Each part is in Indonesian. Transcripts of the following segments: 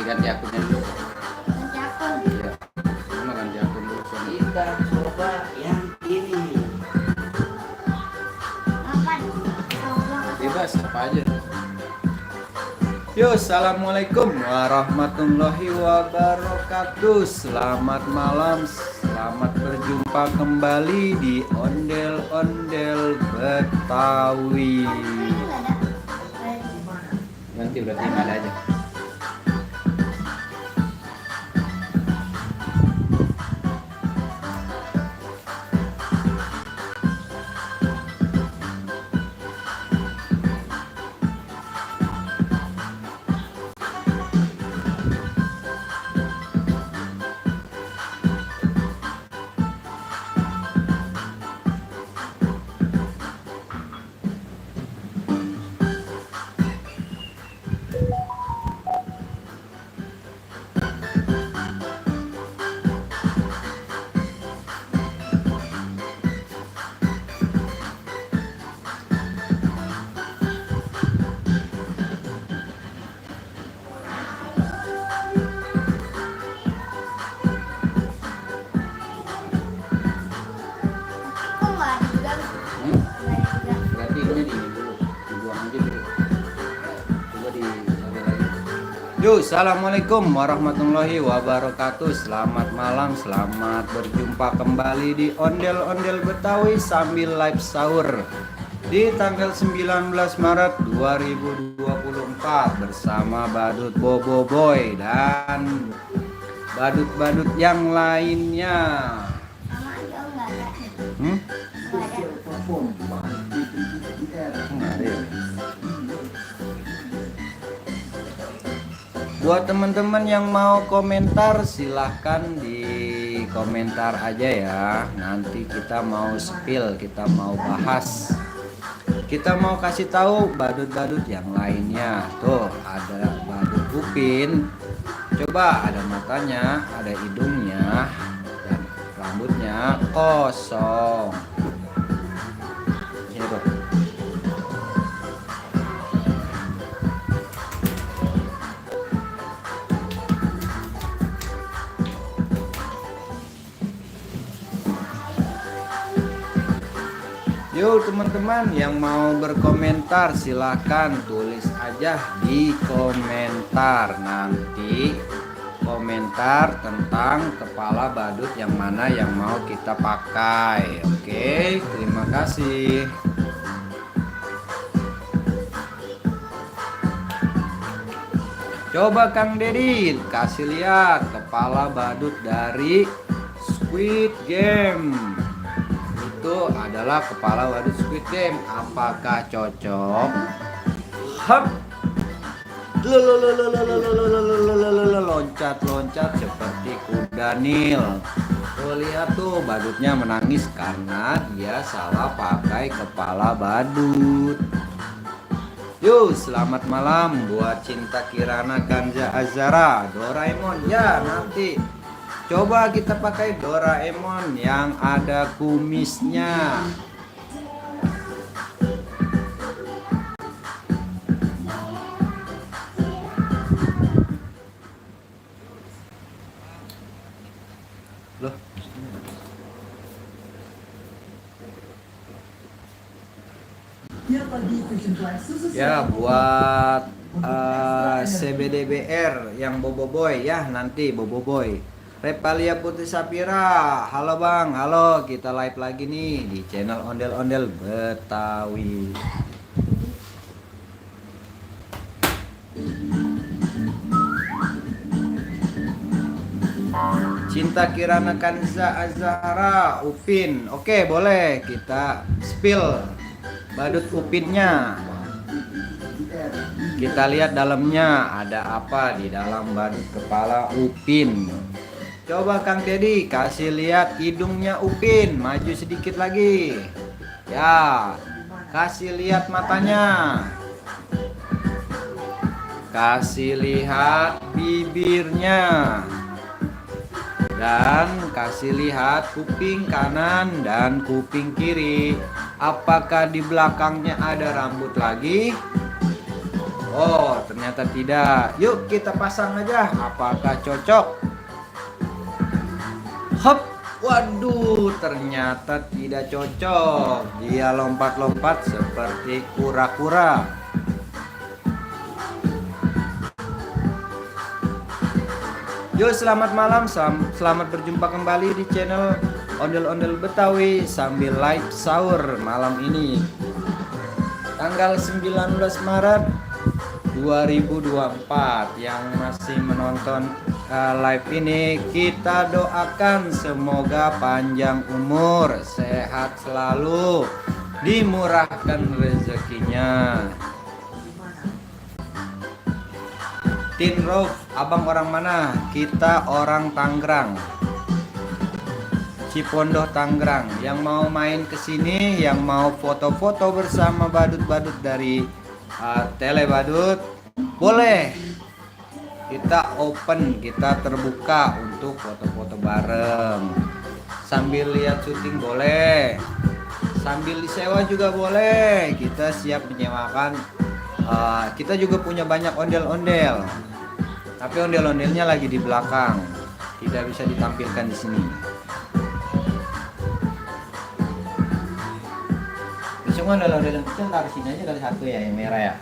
ganti akunnya dulu. Ganti akun. Iya. Cuma ganti akun dulu. Kita coba yang ini. Apa? Coba. Bebas apa aja. Yo, assalamualaikum warahmatullahi wabarakatuh. Selamat malam, selamat berjumpa kembali di Ondel-Ondel Betawi. Ini nggak ada. Nanti berarti nggak ada aja. Kok nggak ada juga? Hmm? Nggak ada juga. Berarti ini dulu, dibuang aja dulu. Coba dicari lagi. Yo, assalamualaikum warahmatullahi wabarakatuh. Selamat malam, selamat berjumpa kembali di Ondel-Ondel Betawi sambil live sahur di tanggal 19 Maret 2024 bersama Badut Bobo Boy dan badut-badut yang lainnya. Sama aja nggak ada. Hmm? Nggak ada. Nggak ada ya? Buat teman-teman yang mau komentar silahkan di komentar aja ya. Nanti kita mau spill, kita mau bahas, kita mau kasih tahu badut-badut yang lainnya. Tuh ada badut Upin. Coba ada matanya, ada hidungnya, dan rambutnya kosong. Sini tuh. Yuk teman-teman yang mau berkomentar silahkan tulis aja di komentar. Nanti komentar tentang kepala badut yang mana yang mau kita pakai. Oke, terima kasih. Coba Kang Deddy kasih lihat kepala badut dari Squid Game. Itu adalah kepala badut Squid Game. Apakah cocok? Hap. Loncat-loncat seperti kuda Nil. Tuh lihat tuh badutnya menangis karena dia salah pakai kepala badut. Yuk, selamat malam buat Cinta Kirana Kanza Azara Doraemon. Ya, nanti coba kita pakai Doraemon yang ada kumisnya. Loh. Ya, buat CBDBR yang Bobo Boy ya, nanti Bobo Boy. Repalia Putri Sapira, halo bang, halo, kita live lagi nih di channel Ondel-Ondel Betawi. Cinta Kirana Kanza Azhara Upin, oke boleh kita spill badut Upinnya. Kita lihat dalamnya ada apa di dalam badut kepala Upin. Coba Kang Deddy kasih lihat hidungnya Upin, maju sedikit lagi. Ya, kasih lihat matanya. Kasih lihat bibirnya. Dan kasih lihat kuping kanan dan kuping kiri. Apakah di belakangnya ada rambut lagi? Oh, ternyata ternyata tidak. Yuk kita pasang aja, apakah cocok? Hop, waduh, ternyata tidak cocok. Dia lompat-lompat seperti kura-kura. Yo, selamat malam, selamat berjumpa kembali di channel Ondel-Ondel Betawi sambil live sahur malam ini. Tanggal 19 Maret 2024. Yang masih menonton live ini, kita doakan semoga panjang umur, sehat selalu, dimurahkan rezekinya. Tin Rof, abang orang mana? Kita orang Tangerang, Cipondoh Tangerang. Yang mau main ke sini, yang mau foto-foto bersama badut-badut dari Tele Badut, boleh. Kita open, kita terbuka untuk foto-foto bareng. Sambil lihat syuting boleh, sambil disewa juga boleh. Kita siap menyewakan. Kita juga punya banyak ondel-ondel, tapi ondel-ondelnya lagi di belakang, tidak bisa ditampilkan di sini. Semua ondel-ondel yang kecil taruh sini aja kali satu ya, yang merah ya,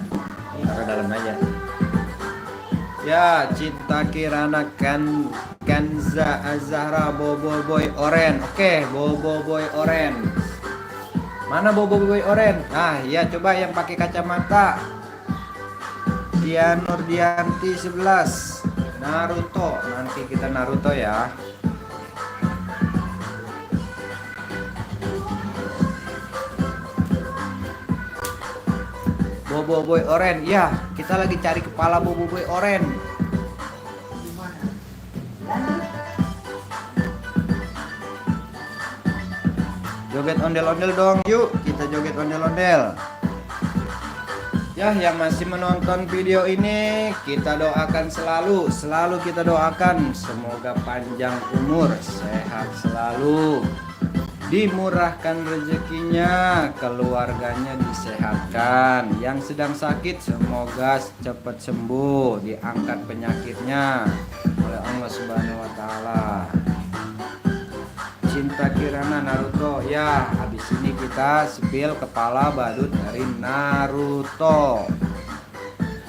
taruh dalam aja. Ya, Cinta Kirana Kanza Azahra Bobo Boy Oren. Oke, Bobo Boy Oren. Mana Bobo Boy Oren? Nah, ya coba yang pakai kacamata. Dian Nurdianti 11 Naruto, nanti kita Naruto ya. Bobo Boy Oren, ya kita lagi cari kepala Bobo Boy Oren. Joget ondel-ondel dong, yuk kita joget ondel-ondel. Ya, yang masih menonton video ini, kita doakan selalu kita doakan semoga panjang umur, sehat selalu, dimurahkan rezekinya, keluarganya disehatkan, yang sedang sakit semoga cepat sembuh, diangkat penyakitnya oleh Allah Subhanahu wa taala. Cinta Kirana Naruto, ya habis ini kita spill kepala badut dari Naruto.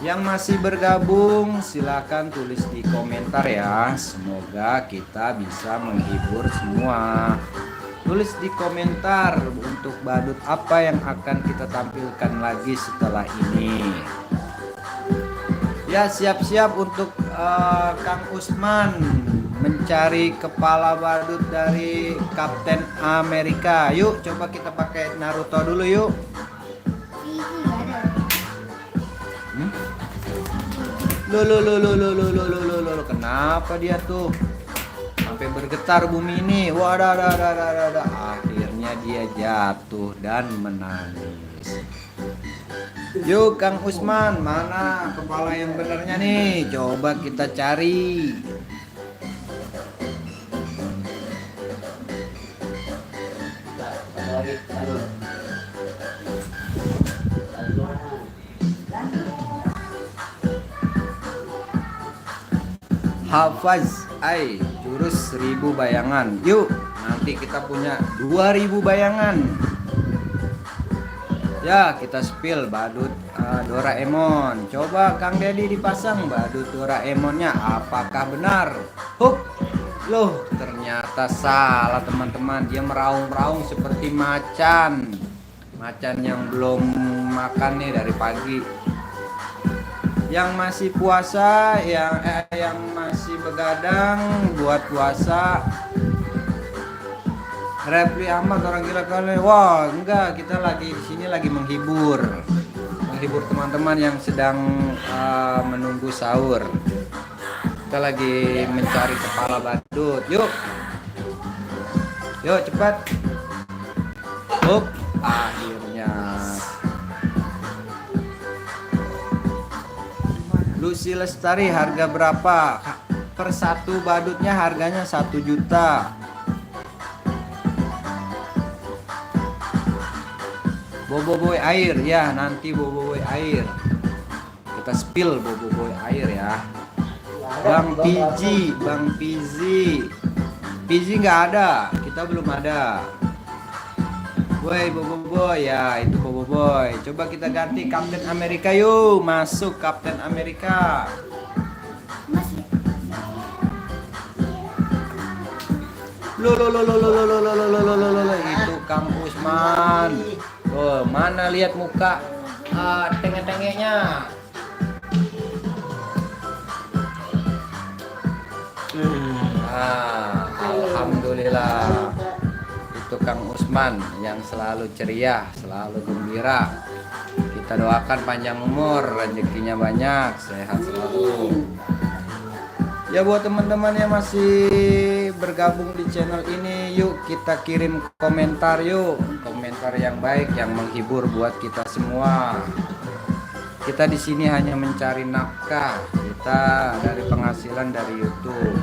Yang masih bergabung silahkan tulis di komentar ya, semoga kita bisa menghibur semua. Tulis di komentar untuk badut apa yang akan kita tampilkan lagi setelah ini. Ya, siap-siap untuk Kang Usman mencari kepala badut dari Kapten Amerika. Yuk coba kita pakai Naruto dulu yuk. Lo, kenapa dia tuh sampai bergetar bumi ini? Wadah, akhirnya dia jatuh dan menangis. Yuk Kang Usman, mana kepala yang benarnya nih? Coba kita cari. Hafaz Ai, jurus 1000 bayangan. Yuk, nanti kita punya 2000 bayangan. Ya, kita spill badut Doraemon. Coba Kang Dedi dipasang badut Doraemonnya, apakah benar? Hup, loh ternyata salah teman-teman. Dia meraung-raung seperti macan. Macan yang belum makan nih dari pagi. Yang masih puasa, yang masih begadang buat puasa, Repli Ahmad orang gila kali. Wah, enggak, kita lagi di sini lagi menghibur teman-teman yang sedang menunggu sahur. Kita lagi mencari kepala badut. Yuk cepat. Hup, akhirnya. Lucy Lestari, harga berapa? Per satu badutnya harganya 1 juta. Bobo Boy air, ya nanti Bobo Boy air kita spill boboiboy air ya. Bang Piji nggak ada, kita belum ada. Woi boboiboy ya, itu boboiboy. Coba kita ganti Kapten Amerika yuk, masuk Kapten Amerika. Masih. Lo, itu Kang Usman. Oh, mana lihat muka tengek-tengeknya. Alhamdulillah. Itu Kang Usman yang selalu ceria, selalu gembira. Kita doakan panjang umur, rezekinya banyak, sehat selalu. Ya buat teman-teman yang masih bergabung di channel ini, yuk kita kirim komentar yuk, komentar yang baik, yang menghibur buat kita semua. Kita di sini hanya mencari nafkah, kita dari penghasilan dari YouTube.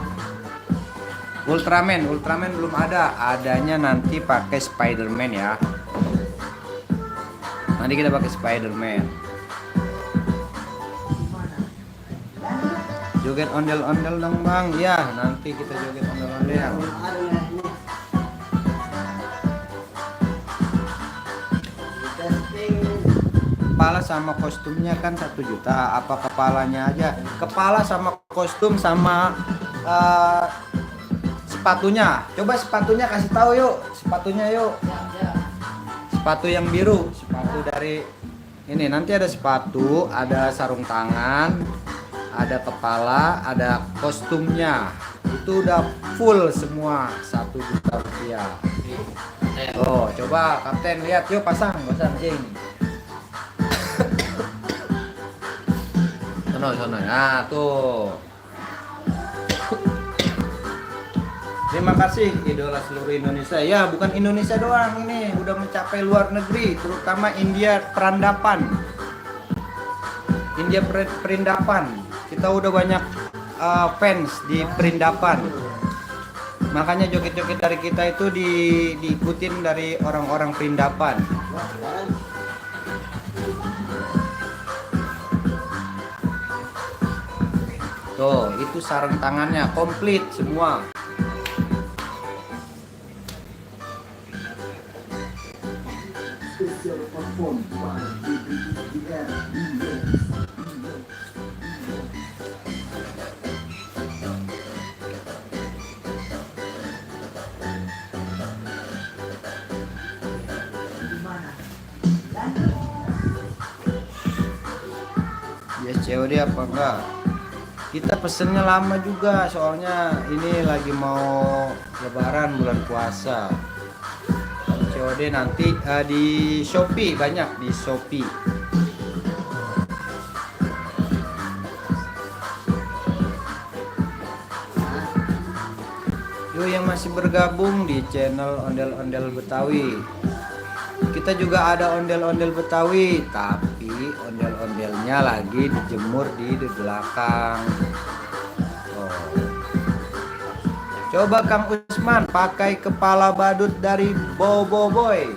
Ultraman belum ada, adanya nanti pakai Spiderman ya. Nanti kita pakai Spiderman. Joget ondel-ondel dong bang, ya nanti kita joget ondel-ondel. Kepala sama kostumnya kan 1 juta, apa kepalanya aja? Kepala sama kostum sama sepatunya. Coba sepatunya kasih tahu yuk, sepatunya yuk. Sepatu yang biru, sepatu dari ini nanti ada sepatu, ada sarung tangan, ada kepala, ada kostumnya. Itu udah full semua 1 juta rupiah. Oh, coba Kapten lihat yuk, pasang ing. Sono. Nah, tuh. Terima kasih idola seluruh Indonesia. Ya, bukan Indonesia doang ini, udah mencapai luar negeri, terutama India Perandapan. India Perindapan. Kita udah banyak fans di Perindapan. Makanya joget-joget dari kita itu diikutin dari orang-orang Perindapan. Tuh, itu sarung tangannya komplit semua. Yes, COD apa enggak? Kita pesennya lama juga, soalnya ini lagi mau lebaran bulan puasa. COD nanti di Shopee, banyak di Shopee. Yuk yang masih bergabung di channel Ondel-Ondel Betawi. Kita juga ada ondel-ondel Betawi, tapi ondel-ondelnya lagi dijemur di belakang. Oh. Coba Kang Usman pakai kepala badut dari boboiboy.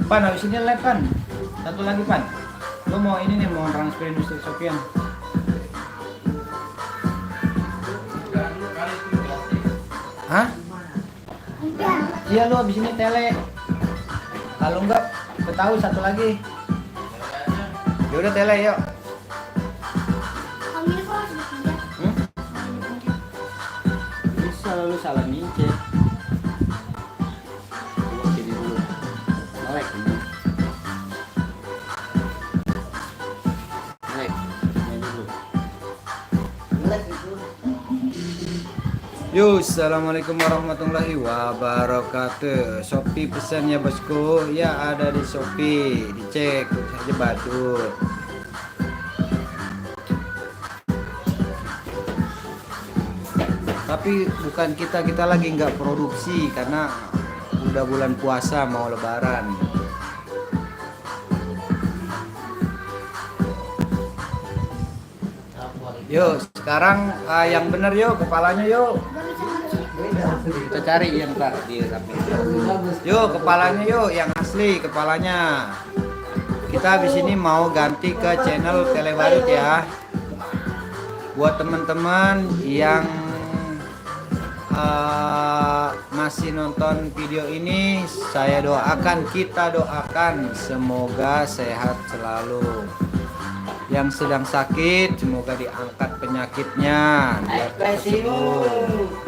Pan, habis ini live Pan. Satu lagi Pan. Lo mau ini nih, mau transfer industri Sofian. Hah? Iya lo abis ini tele. Kalau enggak, Betawi satu lagi. Ya udah tele yuk. Kamu ini kok masih pindah? Bisa lalu salah mince. Coba sini dulu. Melek ini. Melek. Ini dulu. Melek itu. Yo, assalamualaikum warahmatullahi wabarakatuh. Shopee pesannya bosku, ya ada di Shopee, dicek saja badut. Tapi bukan kita lagi nggak produksi karena udah bulan puasa mau lebaran. Yuk, sekarang yang bener yuk, kepalanya yuk. Gak bisa masuk. kita cari yang tak di samping. Bagus. Yuk kepalanya yuk yang asli kepalanya. Kita habis ini mau ganti ke channel Telebadut ya. Buat teman-teman yang masih nonton video ini, saya doakan, kita doakan semoga sehat selalu. Yang sedang sakit semoga diangkat penyakitnya biar cepat sembuh.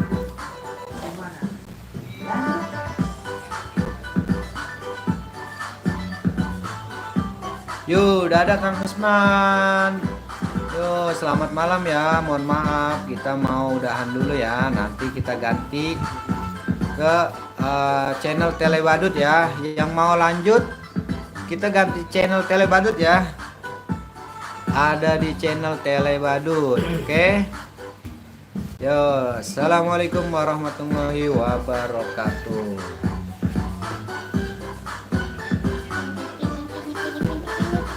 Yuk, dadah Kang Usman. Yuk, selamat malam ya. Mohon maaf, kita mau udahan dulu ya. Nanti kita ganti ke channel Telebadut ya. Yang mau lanjut, kita ganti channel Telebadut ya. Ada di channel Telebadut, oke? Yo, assalamualaikum warahmatullahi wabarakatuh.